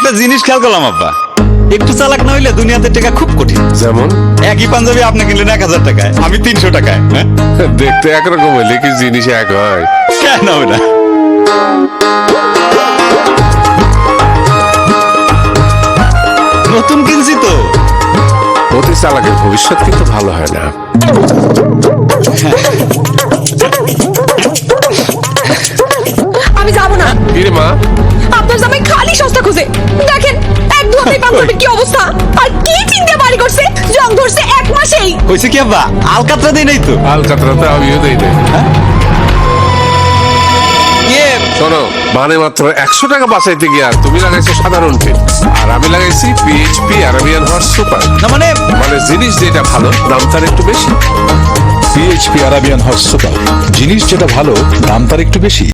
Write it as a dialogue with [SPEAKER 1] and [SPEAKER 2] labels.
[SPEAKER 1] একটা জিনিস খেয়াল করলাম আব্বা, একটু চালাক না হইলে দুনিয়াতে টাকা খুব কঠিন।
[SPEAKER 2] যেমন
[SPEAKER 1] একই পাঞ্জাবি আপনি কিনলেন 1000 টাকায়, আমি 300 টাকায়। হ্যাঁ
[SPEAKER 2] দেখতে একরকম হইলে কি জিনিস এক হয়?
[SPEAKER 1] কেন হবে না? নতুন কিনছি তো।
[SPEAKER 2] অতি চালাকের ভবিষ্যৎ কিন্তু ভালো হয় না।
[SPEAKER 3] আমি যাবো না।
[SPEAKER 2] কিরে মা,
[SPEAKER 3] আপনার জামাই খালি সস্তা খুঁজে। দেখেন এক দু হাতে পাঞ্জাবির কি অবস্থা, আর কি চিন্তা বাড়ি করছে, জং ধরছে 1 মাসেই।
[SPEAKER 1] কইছে কি আব্বা, আলকাতরা দেই নাই তো।
[SPEAKER 2] আলকাতরাতে আমিও দেই নাই।
[SPEAKER 1] ইয়ে
[SPEAKER 2] শোনো, মানে মাত্র 100 টাকা বাঁচাইতে গিয়া তুমি লাগাইছো সাধারণ পেন, আর আমি লাগাইছি PHP আরাবিয়ান হর্স সুপার।
[SPEAKER 1] না মানে
[SPEAKER 2] মানে জিনিস যেটা ভালো দাম তার একটু বেশি।
[SPEAKER 4] PHP আরাবিয়ান হর্স সুপার, জিনিস যেটা ভালো দাম তার একটু বেশি।